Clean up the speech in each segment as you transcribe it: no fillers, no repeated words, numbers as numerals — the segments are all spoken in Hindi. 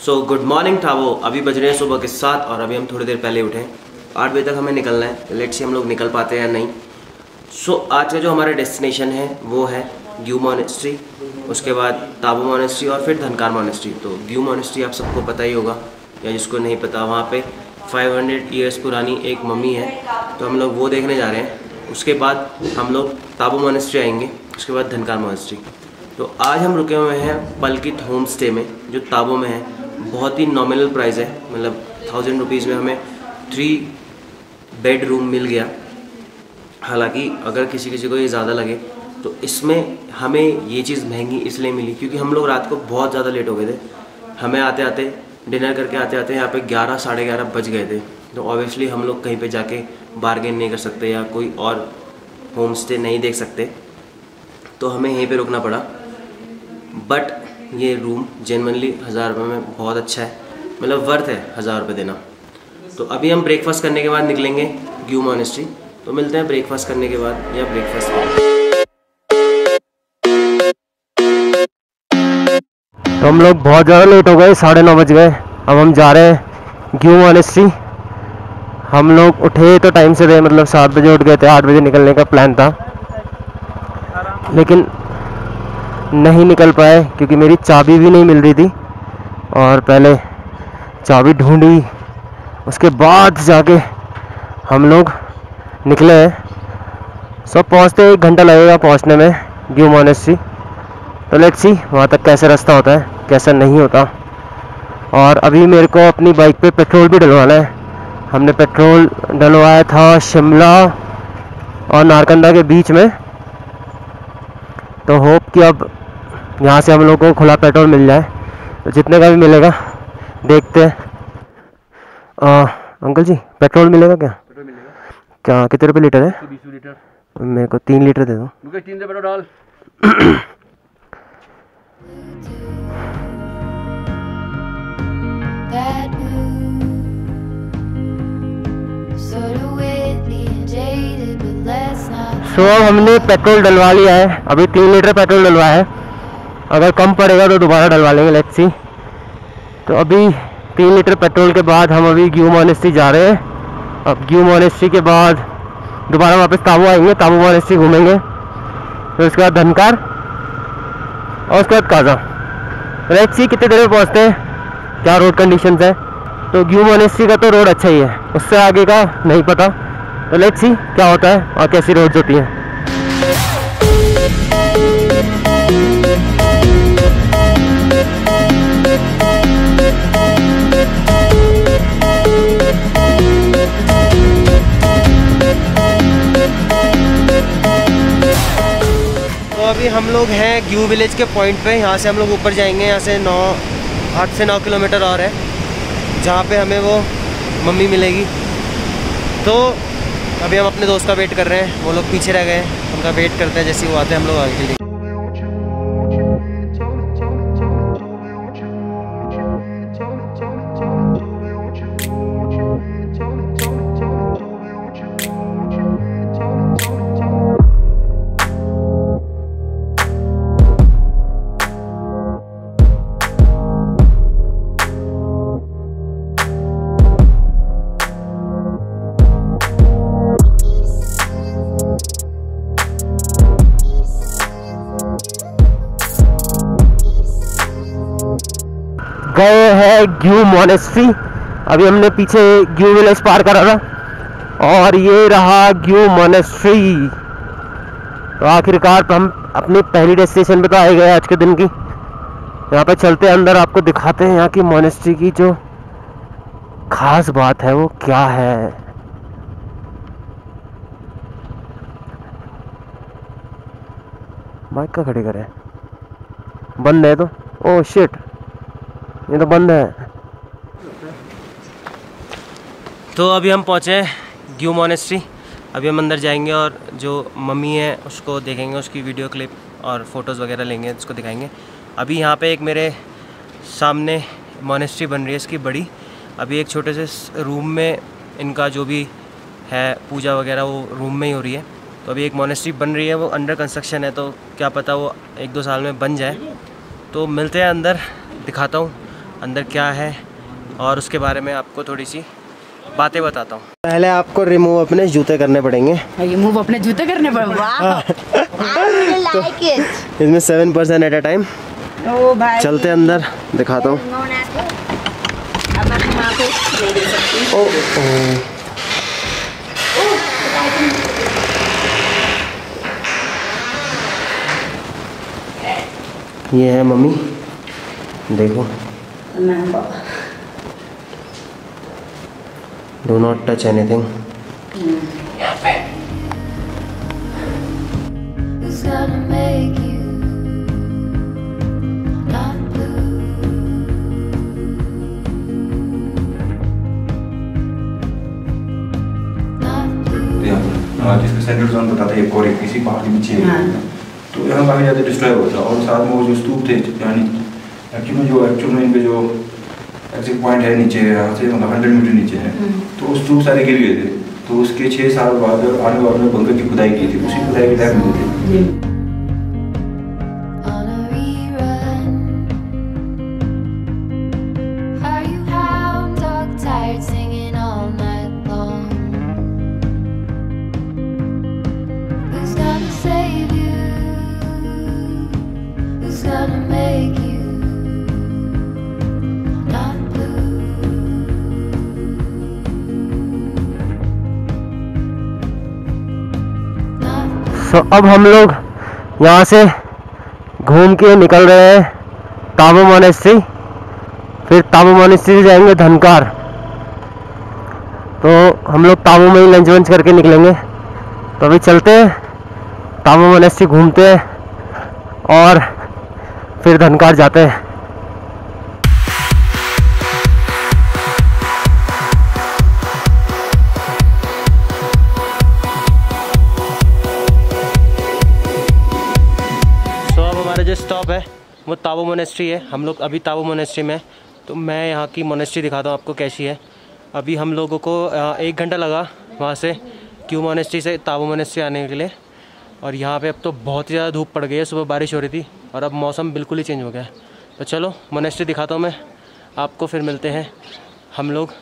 So good morning Tabo. अभी बज रहे हैं सुबह के 7 और अभी हम थोड़ी देर पहले उठे। 8 बजे तक हमें निकलना है। लेट्स सी हम लोग निकल पाते हैं या नहीं। सो आज का जो हमारा डेस्टिनेशन है वो है ग्यू मॉनेस्ट्री, उसके बाद ताबो मॉनेस्ट्री और फिर धनकार मॉनेस्ट्री। तो ग्यू मॉनेस्ट्री आप सबको पता ही होगा, या जिसको नहीं पता वहाँ पे 500 ईयर्स पुरानी एक मम्मी है, तो हम लोग वो देखने जा रहे हैं। उसके बाद हम लोग ताबो मॉनेस्ट्री आएंगे, उसके बाद धनकार मॉनेस्ट्री। तो आज हम रुके हुए हैं पलकित होम स्टे में जो ताबो में है। बहुत ही नॉमिनल प्राइस है, मतलब 1000 रुपीज़ में हमें 3 बेड रूम मिल गया। हालांकि अगर किसी को ये ज़्यादा लगे तो इसमें हमें ये चीज़ महंगी इसलिए मिली क्योंकि हम लोग रात को बहुत ज़्यादा लेट हो गए थे। हमें आते आते डिनर करके आते आते यहाँ पे 11 साढ़े 11 बज गए थे। तो ऑब्वियसली हम लोग कहीं पे जाके बार्गेन नहीं कर सकते या कोई और होम स्टे नहीं देख सकते, तो हमें यहीं पे रुकना पड़ा। बट ये रूम जेन्युइनली 1000 रुपये में बहुत अच्छा है, मतलब वर्थ है 1000 रुपये देना। तो अभी हम ब्रेकफास्ट करने के बाद निकलेंगे ग्यू मॉनेस्ट्री। तो मिलते हैं ब्रेकफास्ट करने के बाद या ब्रेकफास्ट में। तो हम लोग बहुत ज़्यादा लेट हो गए, 9:30 बज गए। अब हम जा रहे हैं ग्यू मॉनेस्ट्री। हम लोग उठे तो टाइम से थे, मतलब 7 बजे उठ गए थे। 8 बजे निकलने का प्लान था, लेकिन नहीं निकल पाए क्योंकि मेरी चाबी भी नहीं मिल रही थी। और पहले चाबी ढूंढी, उसके बाद जाके हम लोग निकले हैं। सब पहुँचते 1 घंटा लगेगा पहुँचने में ग्यू मॉनेस्ट्री। तो लेट्स सी वहाँ तक कैसे रास्ता होता है, कैसा नहीं होता। और अभी मेरे को अपनी बाइक पे पेट्रोल भी डलवाना है। हमने पेट्रोल डलवाया था शिमला और नारकंदा के बीच में। तो होप कि अब यहाँ से हम लोग को खुला पेट्रोल मिल जाए। तो जितने का भी मिलेगा देखते हैं। अंकल जी पेट्रोल मिलेगा क्या? पेट्रोल मिलेगा। क्या कितने रुपये लीटर है? 120 लीटर। मेरे को 3 लीटर दे दो। 3 पेट्रोल डाल। सो हमने पेट्रोल डलवा लिया है। अभी 3 लीटर पेट्रोल डलवाया है। अगर कम पड़ेगा तो दोबारा डलवा लेंगे, लेट्स सी। तो अभी 3 लीटर पेट्रोल के बाद हम अभी ग्यू मॉनेस्ट्री जा रहे हैं। अब ग्यू मॉनेस्ट्री के बाद दोबारा वापस ताबो आएंगे, ताबो मॉनेस्ट्री घूमेंगे, फिर उसके बाद धनकार और उसके बाद काजा। लेट्स सी कितने देर में पहुँचते हैं, क्या रोड कंडीशंस है। तो ग्यू मॉनेस्ट्री का तो रोड अच्छा ही है, उससे आगे का नहीं पता। तो लेट्स सी क्या होता है और कैसी रोड्स होती हैं। तो अभी हम लोग हैं ग्यू विलेज के पॉइंट पे। यहाँ से हम लोग ऊपर जाएंगे। यहाँ से 8 से 9 किलोमीटर और है जहाँ पे हमें वो मम्मी मिलेगी। तो अभी हम अपने दोस्त का वेट कर रहे हैं, वो लोग पीछे रह गए हैं, उनका वेट करते हैं। जैसे वो आते हैं हम लोग आगे के लिए। गए हैं ग्यू मॉनेस्ट्री। अभी हमने पीछे ग्यू विलेज पार करा था और ये रहा ग्यू मॉनेस्ट्री। तो आखिरकार हम अपनी पहली डेस्टिनेशन पे तो आए गए आज के दिन की। यहाँ पे चलते हैं अंदर, आपको दिखाते हैं यहाँ की मॉनेस्ट्री की जो खास बात है वो क्या है। बाइक का खड़ी करे, बंद है तो ओह शिट, ये तो बंद है। तो अभी हम पहुँचे हैं ग्यू मॉनेस्ट्री। अभी हम अंदर जाएंगे और जो मम्मी है उसको देखेंगे, उसकी वीडियो क्लिप और फ़ोटोज़ वगैरह लेंगे, उसको दिखाएंगे। अभी यहाँ पे एक मेरे सामने मॉनेस्ट्री बन रही है इसकी बड़ी। अभी एक छोटे से रूम में इनका जो भी है पूजा वगैरह वो रूम में ही हो रही है। तो अभी एक मॉनेस्ट्री बन रही है, वो अंडर कंस्ट्रक्शन है, तो क्या पता वो 1-2 साल में बन जाए। तो मिलते हैं अंदर, दिखाता हूँ अंदर क्या है और उसके बारे में आपको थोड़ी सी बातें बताता हूँ। पहले आपको रिमूव अपने जूते करने पड़ेंगे। रिमूव अपने जूते करने पड़ेंगे। वाह, इसमें 7% एट अ टाइम। चलते अंदर दिखाता हूँ। ये है मम्मी, देखो। Do not touch anything. यहाँ पे जिसका सेंट्रल जोन बताता है एक और एक किसी पहाड़ के नीचे तो यहाँ काफ़ी ज़्यादा डिस्ट्रॉय होता है। और साथ में वो जो स्तूप थे यानी एक्चुअल में इनके जो एग्जिट पॉइंट है नीचे, यहाँ से मतलब 100 मीटर नीचे है, तो वो स्तूप सारे गिर गए थे। तो उसके 6 साल बाद आने वाले में बंकर की खुदाई की थी, उसी खुदाई के टाइम में थे। तो अब हम लोग यहाँ से घूम के निकल रहे हैं ताबो मोनेस्ट्री, फिर ताबो मोनेस्ट्री से जाएंगे धनकार। तो हम लोग ताबो में ही लंच वंच करके निकलेंगे। तो अभी चलते हैं, ताबो मोनेस्ट्री घूमते हैं और फिर धनकार जाते हैं। जो स्टॉप है वो ताबो मोनेस्ट्री है। हम लोग अभी ताबो मोनेस्ट्री में, तो मैं यहाँ की मोनेस्ट्री दिखाता हूँ आपको कैसी है। अभी हम लोगों को 1 घंटा लगा वहाँ से क्यू मोनेस्ट्री से ताबो मोनेस्ट्री आने के लिए। और यहाँ पे अब तो बहुत ही ज़्यादा धूप पड़ गई है, सुबह बारिश हो रही थी और अब मौसम बिल्कुल ही चेंज हो गया है। तो चलो मोनेस्ट्री दिखाता हूँ मैं आपको, फिर मिलते हैं हम लोग।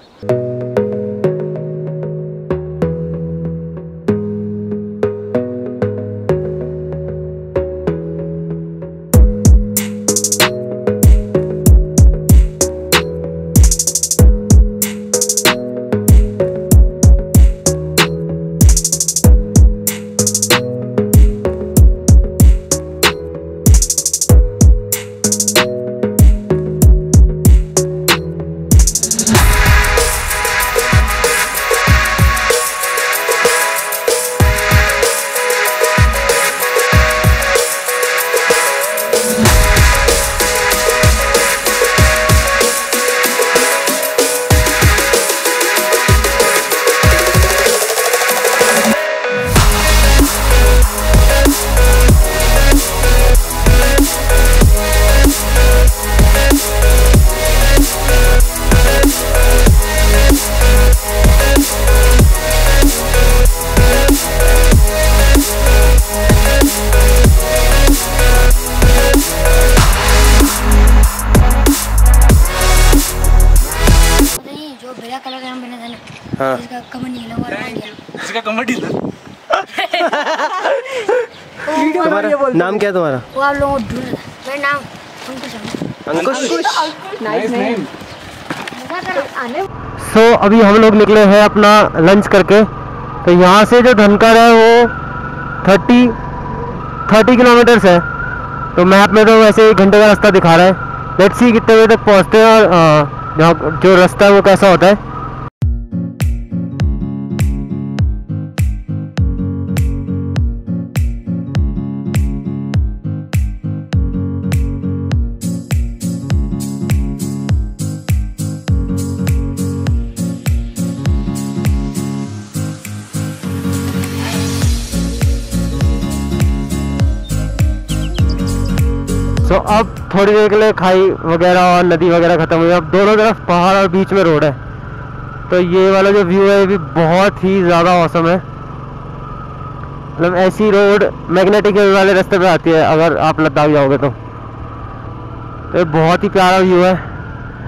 हाँ। इसका कमर ढीला। तुम्हारा नाम क्या है तुम्हारा? वो आप लोगों को ढूंढ रहा था। मेरा नाम अंकुश। Nice name. सो अभी हम लोग निकले हैं अपना लंच करके। तो यहाँ से जो धनकर है वो 30 किलोमीटर्स है। तो मैप में तो वैसे 1 घंटे का रास्ता दिखा रहा है। लेट्स सी कितने बजे तक पहुँचते हैं और जहाँ जो रास्ता है वो कैसा होता है। तो अब थोड़ी देर के लिए खाई वगैरह और नदी वगैरह ख़त्म हुई। अब दोनों तरफ पहाड़ और बीच में रोड है। तो ये वाला जो व्यू है ये भी बहुत ही ज़्यादा औसम है। मतलब ऐसी रोड मैग्नेटिक वाले रास्ते पे आती है अगर आप लद्दाख जाओगे तो। ये बहुत ही प्यारा व्यू है।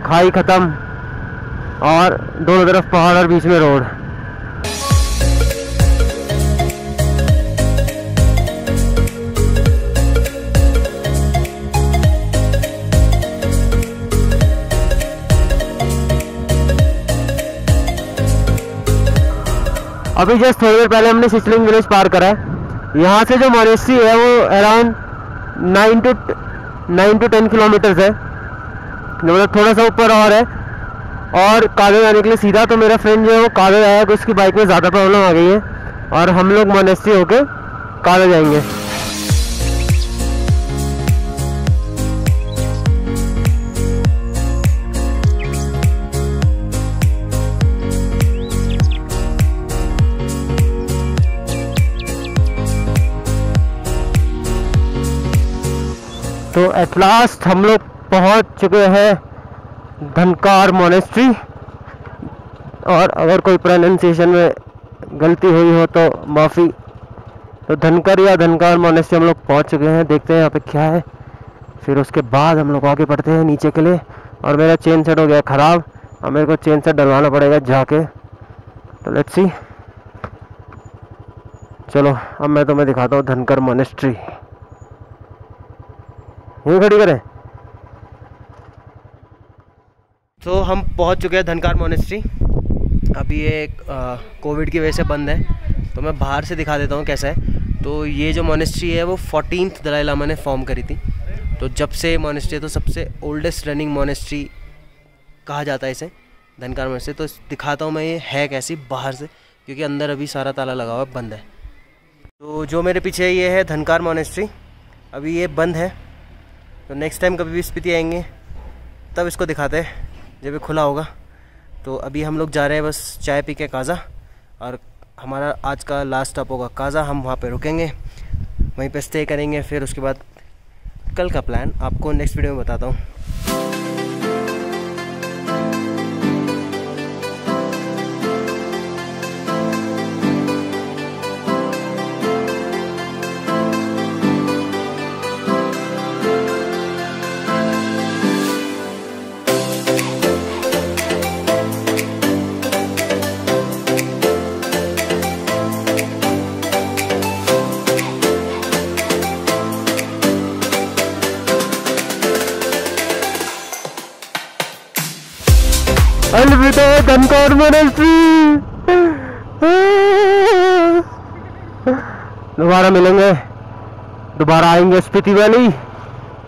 खाई ख़त्म और दोनों तरफ पहाड़ और बीच में रोड। अभी जस्ट थोड़ी देर पहले हमने सिसलिंग विलेज पार करा है। यहाँ से जो मॉनेस्ट्री है वो अराउंड 9 to 10 किलोमीटर्स है, मतलब थोड़ा सा ऊपर और है। और कागज जाने के लिए सीधा, तो मेरा फ्रेंड जो है वो कागज आया, उसकी बाइक में ज़्यादा प्रॉब्लम आ गई है और हम लोग मॉनेस्ट्री होके कागज जाएंगे। तो एट लास्ट हम लोग पहुंच चुके हैं धनकार मॉनेस्ट्री। और अगर कोई प्रोनाउंसिएशन में गलती हुई हो तो माफ़ी। तो धनकर या धनकार मॉनेस्ट्री हम लोग पहुंच चुके हैं। देखते हैं यहाँ पे क्या है, फिर उसके बाद हम लोग आगे बढ़ते हैं नीचे के लिए। और मेरा चेन सेट हो गया ख़राब, अब मेरे को चेन सेट डलवाना पड़ेगा जाके। तो लेट्स सी, चलो अब मैं तुम्हें दिखाता हूँ धनकर मॉनेस्ट्री। यहीं खड़ी करें। तो हम पहुंच चुके हैं धनकार मॉनेस्ट्री। अभी ये कोविड की वजह से बंद है, तो मैं बाहर से दिखा देता हूँ कैसा है। तो ये जो मॉनेस्ट्री है वो 14th दलाई लामा ने फॉर्म करी थी। तो जब से मॉनेस्ट्री है तो सबसे ओल्डेस्ट रनिंग मॉनेस्ट्री कहा जाता है इसे, धनकार मॉनेस्ट्री। तो दिखाता हूँ मैं ये है कैसी बाहर से, क्योंकि अंदर अभी सारा ताला लगा हुआ बंद है। तो जो मेरे पीछे ये है धनकार मॉनेस्ट्री, अभी ये बंद है। तो नेक्स्ट टाइम कभी भी स्पीति आएंगे तब इसको दिखाते हैं जब ये खुला होगा। तो अभी हम लोग जा रहे हैं बस चाय पी के काज़ा, और हमारा आज का लास्ट स्टॉप होगा काज़ा। हम वहाँ पे रुकेंगे, वहीं पे स्टे करेंगे। फिर उसके बाद कल का प्लान आपको नेक्स्ट वीडियो में बताता हूँ। अलविदा धनकार मॉनेस्ट्री, दोबारा मिलेंगे, दोबारा आएंगे स्पीति वैली,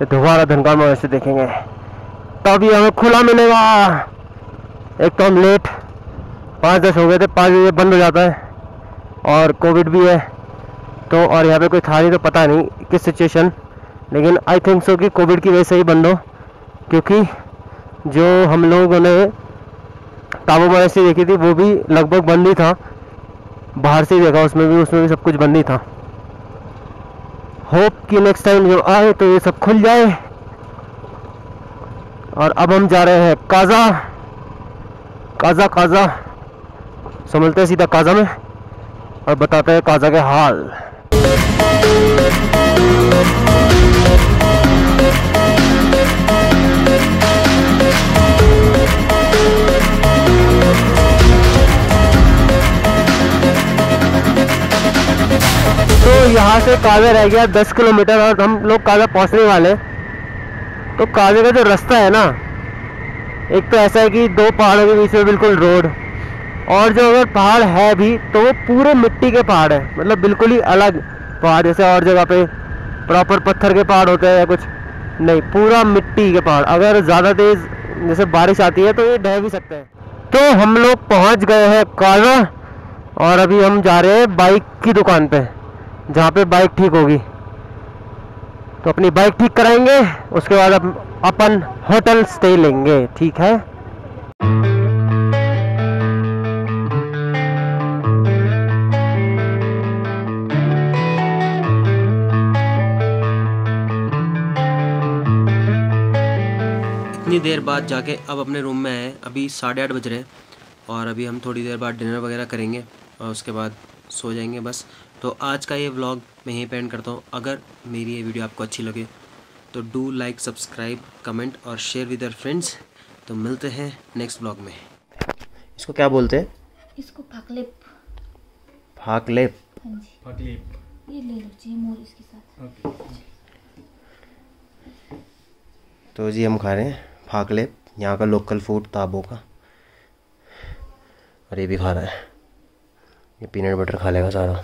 दोबारा धनकार मॉनेस्ट्री देखेंगे, तभी हमें खुला मिलेगा। एक तो हम लेट 5-10 हो गए थे, 5 बजे बंद हो जाता है और कोविड भी है। तो और यहाँ पे कोई था नहीं, तो पता नहीं किस सिचुएशन, लेकिन आई थिंक सो कि कोविड की वजह से ही बंद हो, क्योंकि जो हम लोगों ने ताबो मॉनेस्ट्री देखी थी वो भी लगभग बंद ही था। बाहर से ही देखा, उसमें भी सब कुछ बंद ही था। होप कि नेक्स्ट टाइम जब आए तो ये सब खुल जाए। और अब हम जा रहे हैं काज़ा। काज़ा काज़ा समझते हैं सीधा काज़ा में और बताते हैं काज़ा के हाल। तो यहाँ से काज़ा रह गया 10 किलोमीटर और हम लोग काज़ा पहुँचने वाले। तो काज़ा का जो रास्ता है ना, एक तो ऐसा है कि 2 पहाड़ों के बीच में बिल्कुल रोड, और जो अगर पहाड़ है भी तो वो पूरे मिट्टी के पहाड़ है, मतलब बिल्कुल ही अलग पहाड़। जैसे और जगह पे प्रॉपर पत्थर के पहाड़ होते हैं या कुछ नहीं, पूरा मिट्टी के पहाड़। अगर ज़्यादा तेज़ जैसे बारिश आती है तो ये ढह भी सकते हैं। तो हम लोग पहुँच गए हैं काज़ा और अभी हम जा रहे हैं बाइक की दुकान पे, जहाँ पे बाइक ठीक होगी। तो अपनी बाइक ठीक कराएंगे, उसके बाद अपन होटल स्टे लेंगे, ठीक है। इतनी देर बाद जाके अब अपने रूम में आए। अभी 8:30 बज रहे हैं और अभी हम थोड़ी देर बाद डिनर वगैरह करेंगे और उसके बाद सो जाएंगे बस। तो आज का ये व्लॉग मैं यहीं पे एंड करता हूँ। अगर मेरी ये वीडियो आपको अच्छी लगे तो डू लाइक, सब्सक्राइब, कमेंट और शेयर विद योर फ्रेंड्स। तो मिलते हैं नेक्स्ट ब्लॉग में। इसको क्या बोलते हैं? इसको फाकलेप। फाकलेप। हाँ जी, ये ले लो जी मोर इसके साथ। तो जी हम खा रहे हैं फाकलेप, यहाँ का लोकल फूड ताबो का। और ये भी खा रहा है, ये पीनट बटर खा लेगा सारा।